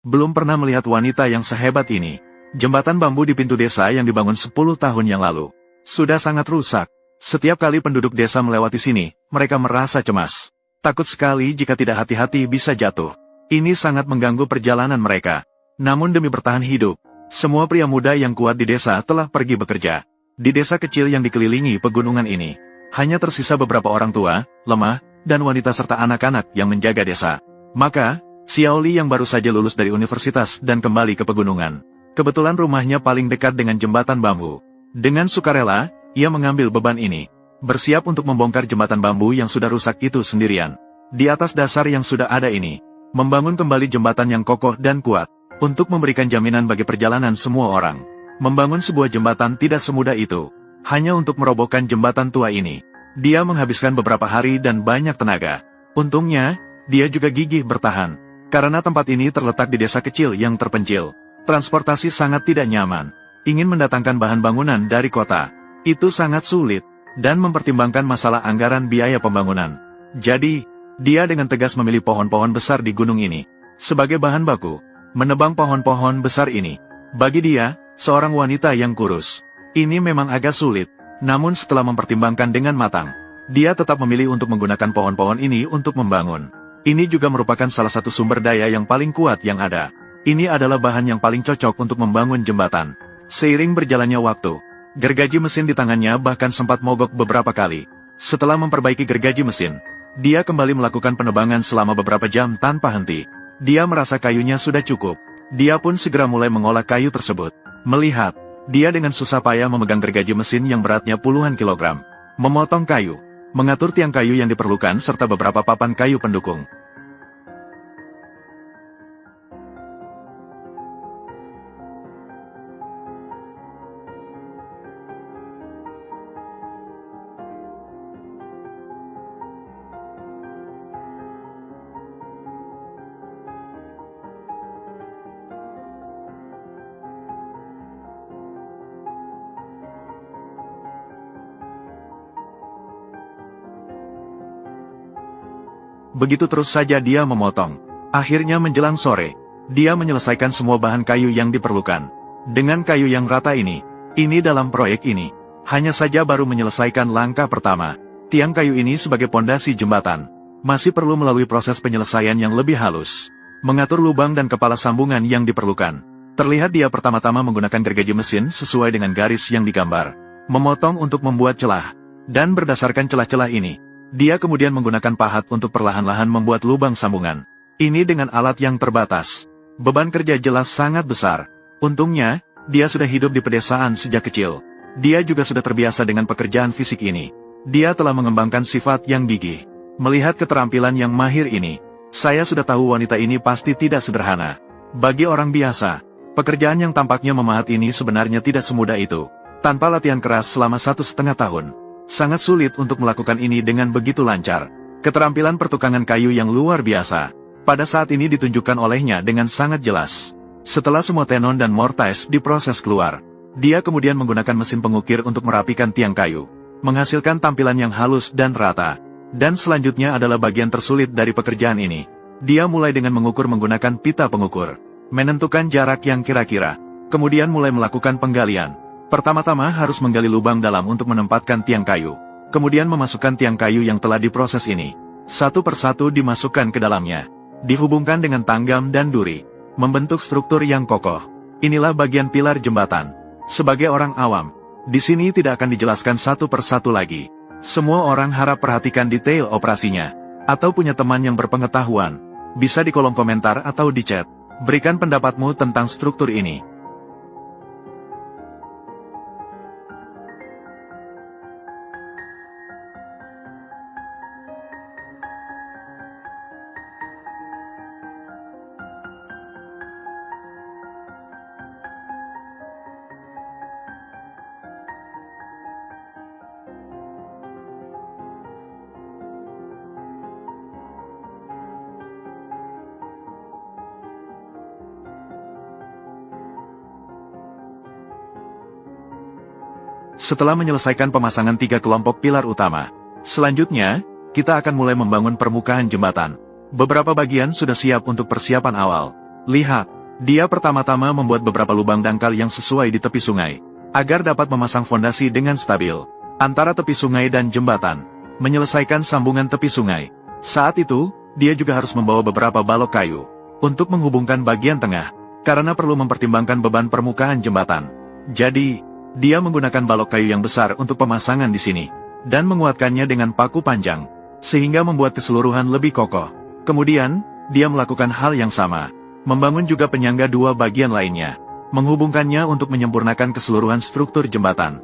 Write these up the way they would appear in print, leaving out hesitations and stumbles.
belum pernah melihat wanita yang sehebat ini. Jembatan bambu di pintu desa yang dibangun 10 tahun yang lalu sudah sangat rusak. Setiap kali penduduk desa melewati sini, mereka merasa cemas. Takut sekali jika tidak hati-hati bisa jatuh. Ini sangat mengganggu perjalanan mereka. Namun demi bertahan hidup, semua pria muda yang kuat di desa telah pergi bekerja. Di desa kecil yang dikelilingi pegunungan ini, hanya tersisa beberapa orang tua, lemah, dan wanita serta anak-anak yang menjaga desa. Maka, Xiaoli yang baru saja lulus dari universitas dan kembali ke pegunungan. Kebetulan rumahnya paling dekat dengan jembatan bambu. Dengan sukarela, ia mengambil beban ini. Bersiap untuk membongkar jembatan bambu yang sudah rusak itu sendirian. Di atas dasar yang sudah ada ini, membangun kembali jembatan yang kokoh dan kuat, untuk memberikan jaminan bagi perjalanan semua orang. Membangun sebuah jembatan tidak semudah itu. Hanya untuk merobohkan jembatan tua ini, dia menghabiskan beberapa hari dan banyak tenaga. Untungnya, dia juga gigih bertahan. Karena tempat ini terletak di desa kecil yang terpencil, transportasi sangat tidak nyaman. Ingin mendatangkan bahan bangunan dari kota, itu sangat sulit, dan mempertimbangkan masalah anggaran biaya pembangunan. Jadi, dia dengan tegas memilih pohon-pohon besar di gunung ini sebagai bahan baku, menebang pohon-pohon besar ini. Bagi dia, seorang wanita yang kurus, ini memang agak sulit, namun setelah mempertimbangkan dengan matang, dia tetap memilih untuk menggunakan pohon-pohon ini untuk membangun. Ini juga merupakan salah satu sumber daya yang paling kuat yang ada. Ini adalah bahan yang paling cocok untuk membangun jembatan. Seiring berjalannya waktu, gergaji mesin di tangannya bahkan sempat mogok beberapa kali. Setelah memperbaiki gergaji mesin, dia kembali melakukan penebangan selama beberapa jam tanpa henti. Dia merasa kayunya sudah cukup. Dia pun segera mulai mengolah kayu tersebut. Melihat, dia dengan susah payah memegang gergaji mesin yang beratnya puluhan kilogram, memotong kayu, mengatur tiang kayu yang diperlukan serta beberapa papan kayu pendukung. Begitu terus saja dia memotong. Akhirnya menjelang sore, dia menyelesaikan semua bahan kayu yang diperlukan. Dengan kayu yang rata ini dalam proyek ini, hanya saja baru menyelesaikan langkah pertama. Tiang kayu ini sebagai pondasi jembatan, masih perlu melalui proses penyelesaian yang lebih halus. Mengatur lubang dan kepala sambungan yang diperlukan. Terlihat dia pertama-tama menggunakan gergaji mesin sesuai dengan garis yang digambar. Memotong untuk membuat celah. Dan berdasarkan celah-celah ini, dia kemudian menggunakan pahat untuk perlahan-lahan membuat lubang sambungan. Ini dengan alat yang terbatas. Beban kerja jelas sangat besar. Untungnya, dia sudah hidup di pedesaan sejak kecil. Dia juga sudah terbiasa dengan pekerjaan fisik ini. Dia telah mengembangkan sifat yang gigih. Melihat keterampilan yang mahir ini, saya sudah tahu wanita ini pasti tidak sederhana. Bagi orang biasa, pekerjaan yang tampaknya memahat ini sebenarnya tidak semudah itu. Tanpa latihan keras selama 1,5 tahun, sangat sulit untuk melakukan ini dengan begitu lancar. Keterampilan pertukangan kayu yang luar biasa, pada saat ini ditunjukkan olehnya dengan sangat jelas. Setelah semua tenon dan mortise diproses keluar, dia kemudian menggunakan mesin pengukir untuk merapikan tiang kayu, menghasilkan tampilan yang halus dan rata. Dan selanjutnya adalah bagian tersulit dari pekerjaan ini. Dia mulai dengan mengukur menggunakan pita pengukur, menentukan jarak yang kira-kira, kemudian mulai melakukan penggalian. Pertama-tama harus menggali lubang dalam untuk menempatkan tiang kayu. Kemudian memasukkan tiang kayu yang telah diproses ini. Satu persatu dimasukkan ke dalamnya. Dihubungkan dengan tanggam dan duri. Membentuk struktur yang kokoh. Inilah bagian pilar jembatan. Sebagai orang awam, di sini tidak akan dijelaskan satu persatu lagi. Semua orang harap perhatikan detail operasinya. Atau punya teman yang berpengetahuan. Bisa di kolom komentar atau di chat. Berikan pendapatmu tentang struktur ini. Setelah menyelesaikan pemasangan 3 kelompok pilar utama, selanjutnya, kita akan mulai membangun permukaan jembatan. Beberapa bagian sudah siap untuk persiapan awal. Lihat, Dia pertama-tama membuat beberapa lubang dangkal yang sesuai di tepi sungai, agar dapat memasang fondasi dengan stabil antara tepi sungai dan jembatan, menyelesaikan sambungan tepi sungai. Saat itu, dia juga harus membawa beberapa balok kayu untuk menghubungkan bagian tengah, karena perlu mempertimbangkan beban permukaan jembatan. Jadi, dia menggunakan balok kayu yang besar untuk pemasangan di sini, dan menguatkannya dengan paku panjang, sehingga membuat keseluruhan lebih kokoh. Kemudian, dia melakukan hal yang sama, membangun juga penyangga dua bagian lainnya, menghubungkannya untuk menyempurnakan keseluruhan struktur jembatan.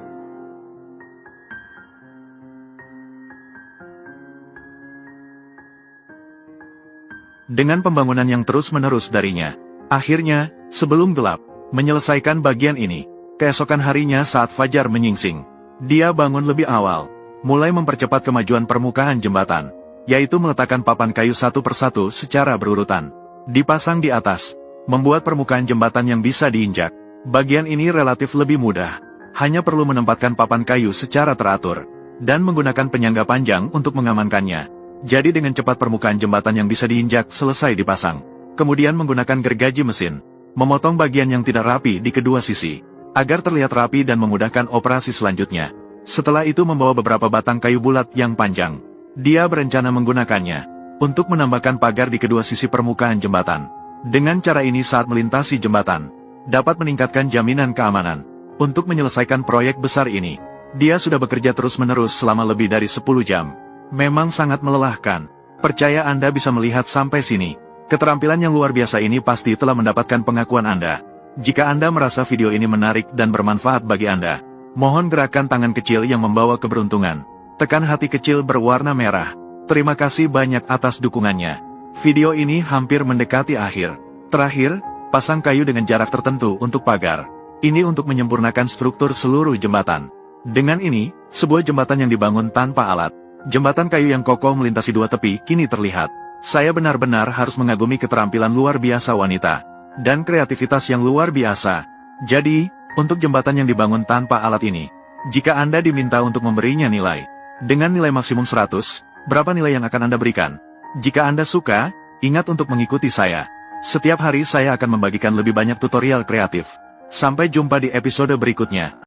Dengan pembangunan yang terus-menerus darinya, akhirnya, sebelum gelap, menyelesaikan bagian ini. Keesokan harinya saat fajar menyingsing, dia bangun lebih awal, mulai mempercepat kemajuan permukaan jembatan, yaitu meletakkan papan kayu satu persatu secara berurutan, dipasang di atas, membuat permukaan jembatan yang bisa diinjak. Bagian ini relatif lebih mudah, hanya perlu menempatkan papan kayu secara teratur, dan menggunakan penyangga panjang untuk mengamankannya. Jadi dengan cepat permukaan jembatan yang bisa diinjak selesai dipasang. Kemudian menggunakan gergaji mesin, memotong bagian yang tidak rapi di kedua sisi, agar terlihat rapi dan memudahkan operasi selanjutnya. Setelah itu membawa beberapa batang kayu bulat yang panjang. Dia berencana menggunakannya untuk menambahkan pagar di kedua sisi permukaan jembatan. Dengan cara ini saat melintasi jembatan, dapat meningkatkan jaminan keamanan. Untuk menyelesaikan proyek besar ini, dia sudah bekerja terus-menerus selama lebih dari 10 jam. Memang sangat melelahkan. Percaya Anda bisa melihat sampai sini. Keterampilan yang luar biasa ini pasti telah mendapatkan pengakuan Anda. Jika Anda merasa video ini menarik dan bermanfaat bagi Anda, mohon gerakan tangan kecil yang membawa keberuntungan. Tekan hati kecil berwarna merah. Terima kasih banyak atas dukungannya. Video ini hampir mendekati akhir. Terakhir, pasang kayu dengan jarak tertentu untuk pagar. Ini untuk menyempurnakan struktur seluruh jembatan. Dengan ini, sebuah jembatan yang dibangun tanpa alat. Jembatan kayu yang kokoh melintasi dua tepi kini terlihat. Saya benar-benar harus mengagumi keterampilan luar biasa wanita dan kreativitas yang luar biasa. Jadi, untuk jembatan yang dibangun tanpa alat ini, jika Anda diminta untuk memberinya nilai, dengan nilai maksimum 100, berapa nilai yang akan Anda berikan? Jika Anda suka, ingat untuk mengikuti saya. Setiap hari saya akan membagikan lebih banyak tutorial kreatif. Sampai jumpa di episode berikutnya.